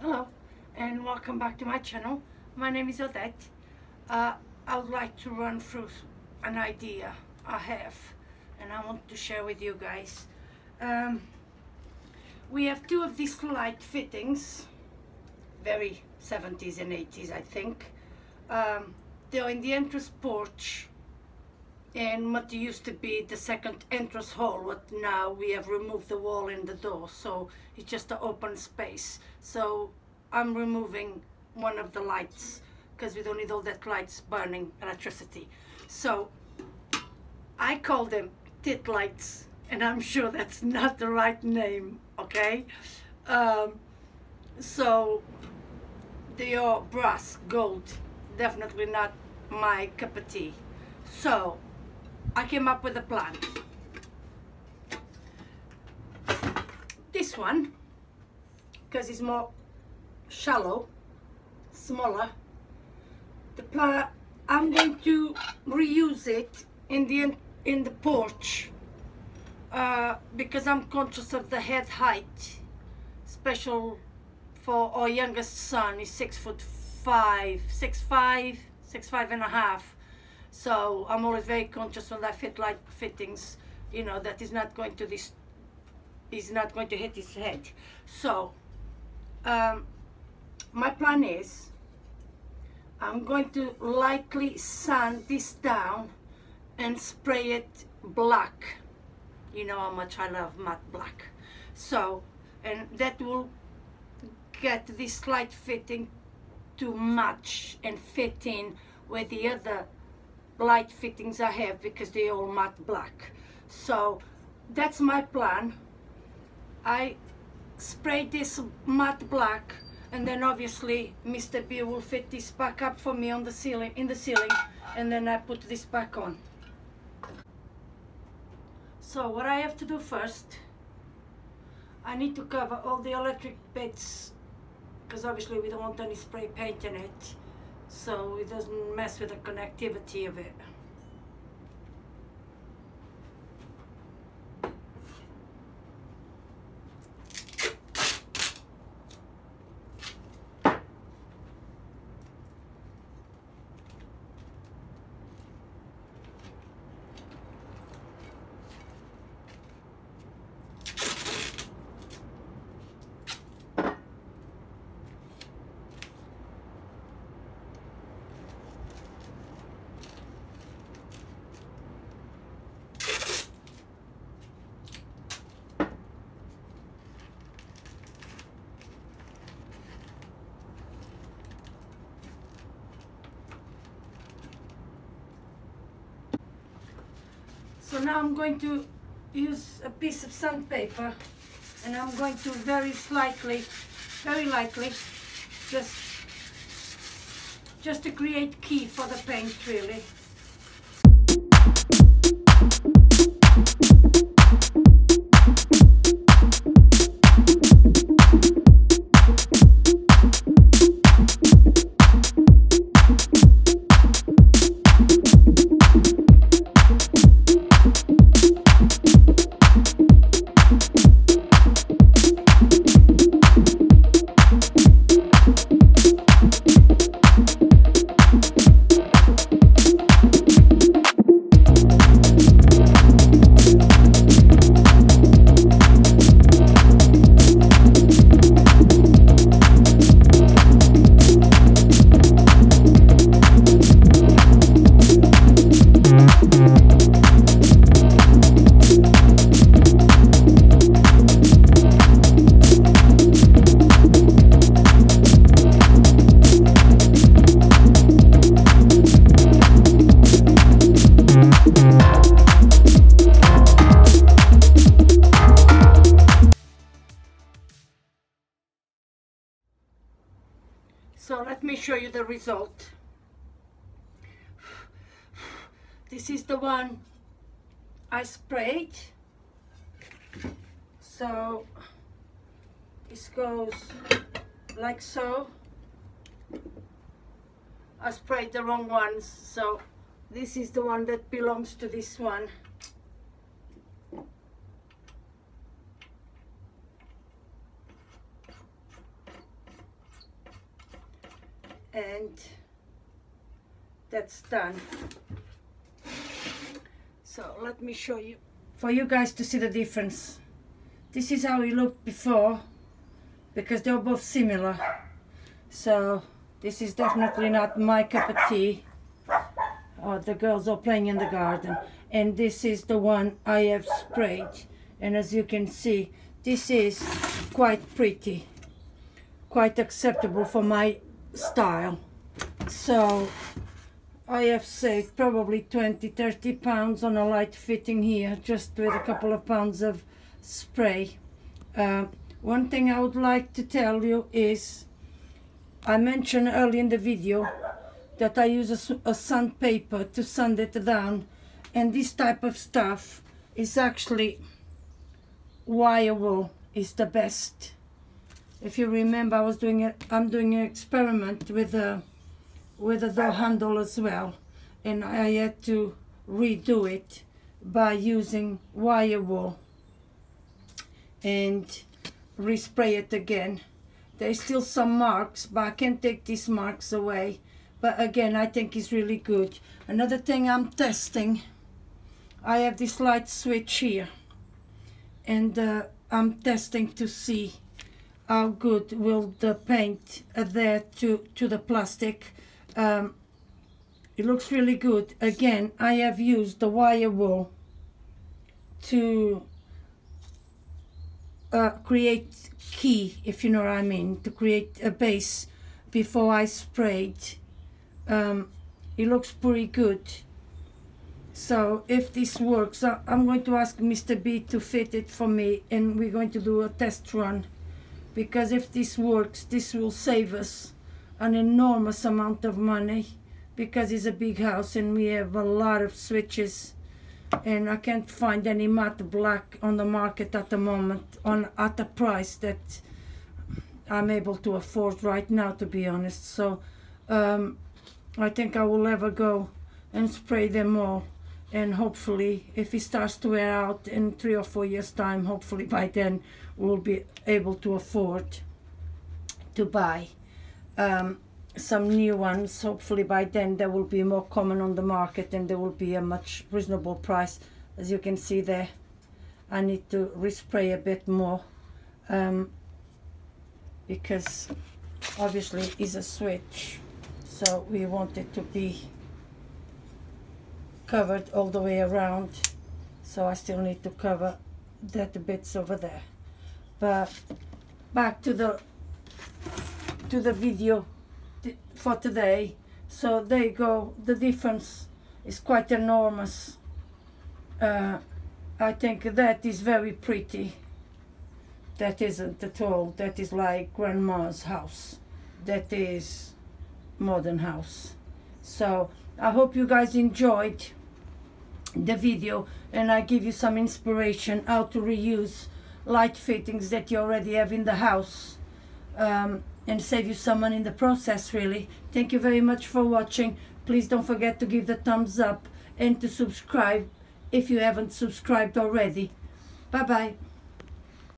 Hello and welcome back to my channel. My name is Odette. I would like to run through an idea I have and I want to share with you guys. We have two of these light fittings, very 70s and 80s I think. They're in the entrance porch and what used to be the second entrance hall, what now we have removed the wall and the door, so it's just an open space. So I'm removing one of the lights because we don't need all that lights burning electricity. So I call them tit lights, and I'm sure that's not the right name, okay? So they are brass, gold, definitely not my cup of tea. So I came up with a plan. This one, because it's more shallow, smaller, the plan, I'm going to reuse it in the porch because I'm conscious of the head height, special for our youngest son. He's 6'5", 6'5", 6'5.5". So I'm always very conscious when I fit light fittings, you know, that is not going to hit his head. So my plan is I'm going to lightly sand this down and spray it black. You know how much I love matte black. So, and that will get this light fitting to match and fit in with the other light fittings I have because they all matte black. So that's my plan. I spray this matte black and then obviously Mr. B will fit this back up for me on the ceiling, and then I put this back on. So what I have to do first, I need to cover all the electric bits because obviously we don't want any spray paint in it, so it doesn't mess with the connectivity of it. So now I'm going to use a piece of sandpaper and I'm going to very lightly, just to create key for the paint really. So let me show you the result. This is the one I sprayed. So this goes like so. I sprayed the wrong ones, so this is the one that belongs to this one. and that's done. So let me show you, for you guys to see the difference. This is how it looked before, because they're both similar. So this is definitely not my cup of tea. Oh, the girls are playing in the garden. And this is the one I have sprayed. And as you can see, this is quite pretty, quite acceptable for my style. So I have saved probably 20-30 pounds on a light fitting here, just with a couple of pounds of spray. One thing I would like to tell you is, I mentioned early in the video that I use a sandpaper to sand it down, and this type of stuff is actually wire wool is the best. If you remember, I'm doing an experiment with a door handle as well, and I had to redo it by using wire wool and respray it again. There's still some marks, but I can take these marks away. But again, I think it's really good. Another thing I'm testing, I have this light switch here, and I'm testing to see how good will the paint adhere to the plastic. It looks really good. Again, I have used the wire wool to create key, if you know what I mean, to create a base before I sprayed. It looks pretty good. So if this works, I'm going to ask Mr. B to fit it for me, and we're going to do a test run, because if this works, this will save us an enormous amount of money, because it's a big house and we have a lot of switches, and I can't find any matte black on the market at the moment at a price that I'm able to afford right now, to be honest. So I think I will ever go and spray them all, and hopefully if it starts to wear out in 3 or 4 years time, hopefully by then we'll be able to afford to buy some new ones. Hopefully by then they will be more common on the market, and there will be a much reasonable price. As you can see there, I need to respray a bit more because obviously it's a switch, so we want it to be covered all the way around, so I still need to cover that bits over there. But back to the video for today. So there you go. The difference is quite enormous. I think that is very pretty. That isn't at all. That is like grandma's house. That is modern house. So I hope you guys enjoyed the video, and I give you some inspiration how to reuse light fittings that you already have in the house, and save you some money in the process, really. Thank you very much for watching. Please don't forget to give the thumbs up and to subscribe if you haven't subscribed already. Bye bye.